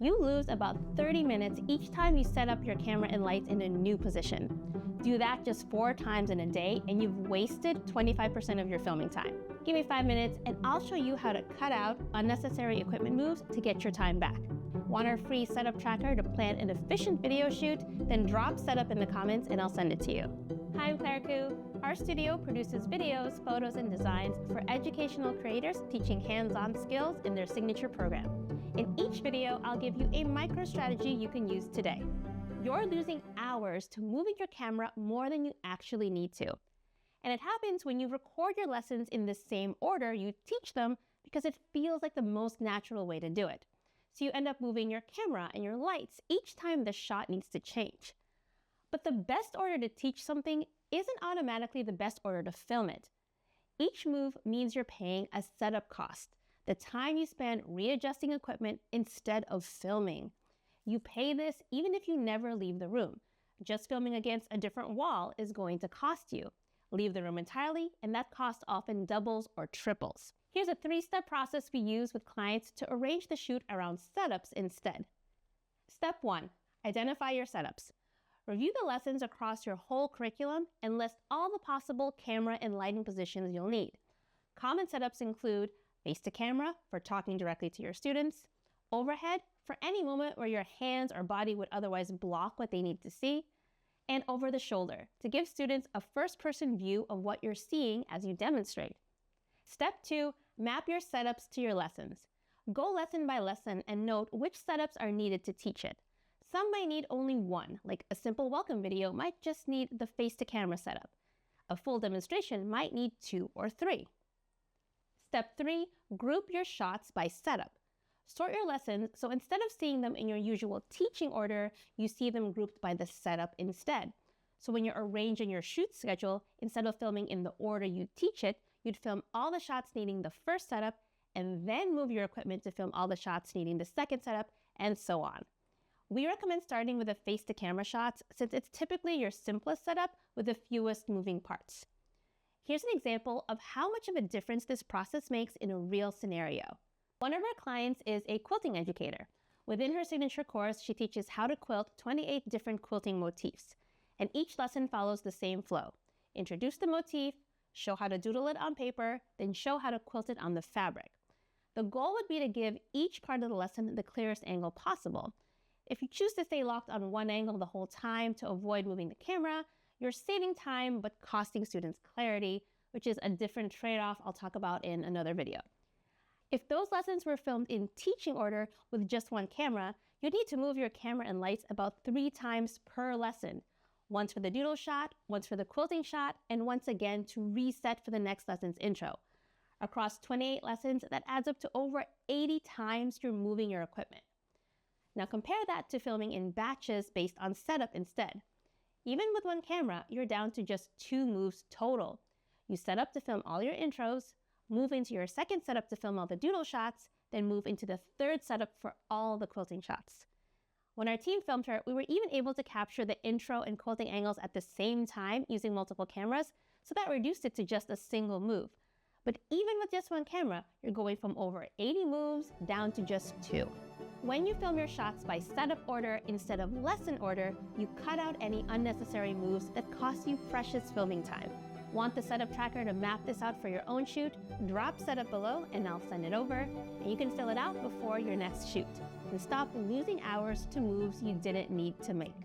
You lose about 30 minutes each time you set up your camera and lights in a new position. Do that just 4 times in a day and you've wasted 25% of your filming time. Give me 5 minutes and I'll show you how to cut out unnecessary equipment moves to get your time back. Want our free setup tracker to plan an efficient video shoot? Then drop setup in the comments and I'll send it to you. Hi, I'm Klara. Our studio produces videos, photos, and designs for educational creators teaching hands-on skills in their signature program. In each video, I'll give you a micro strategy you can use today. You're losing hours to moving your camera more than you actually need to. And it happens when you record your lessons in the same order you teach them because it feels like the most natural way to do it. So you end up moving your camera and your lights each time the shot needs to change. But the best order to teach something isn't automatically the best order to film it. Each move means you're paying a setup cost, the time you spend readjusting equipment instead of filming. You pay this even if you never leave the room. Just filming against a different wall is going to cost you. Leave the room entirely, and that cost often doubles or triples. Here's a 3-step process we use with clients to arrange the shoot around setups instead. Step 1, identify your setups. Review the lessons across your whole curriculum and list all the possible camera and lighting positions you'll need. Common setups include face to camera for talking directly to your students, overhead for any moment where your hands or body would otherwise block what they need to see, and over the shoulder to give students a first-person view of what you're seeing as you demonstrate. Step 2, map your setups to your lessons. Go lesson by lesson and note which setups are needed to teach it. Some might need only one, like a simple welcome video might just need the face-to-camera setup. A full demonstration might need 2 or 3. Step 3, group your shots by setup. Sort your lessons so instead of seeing them in your usual teaching order, you see them grouped by the setup instead. So when you're arranging your shoot schedule, instead of filming in the order you teach it, you'd film all the shots needing the first setup and then move your equipment to film all the shots needing the second setup, and so on. We recommend starting with the face-to-camera shots since it's typically your simplest setup with the fewest moving parts. Here's an example of how much of a difference this process makes in a real scenario. One of our clients is a quilting educator. Within her signature course, she teaches how to quilt 28 different quilting motifs, and each lesson follows the same flow. Introduce the motif, show how to doodle it on paper, then show how to quilt it on the fabric. The goal would be to give each part of the lesson the clearest angle possible. If you choose to stay locked on one angle the whole time to avoid moving the camera, you're saving time but costing students clarity, which is a different trade-off I'll talk about in another video. If those lessons were filmed in teaching order with just one camera, you'd need to move your camera and lights about 3 times per lesson. Once for the doodle shot, once for the quilting shot, and once again to reset for the next lesson's intro. Across 28 lessons, that adds up to over 80 times you're moving your equipment. Now compare that to filming in batches based on setup instead. Even with one camera, you're down to just 2 moves total. You set up to film all your intros, move into your second setup to film all the doodle shots, then move into the third setup for all the quilting shots. When our team filmed her, we were even able to capture the intro and quilting angles at the same time using multiple cameras, so that reduced it to just a single move. But even with just one camera, you're going from over 80 moves down to just 2. When you film your shots by setup order instead of lesson order, you cut out any unnecessary moves that cost you precious filming time. Want the setup tracker to map this out for your own shoot? Drop setup below and I'll send it over, and you can fill it out before your next shoot. And stop losing hours to moves you didn't need to make.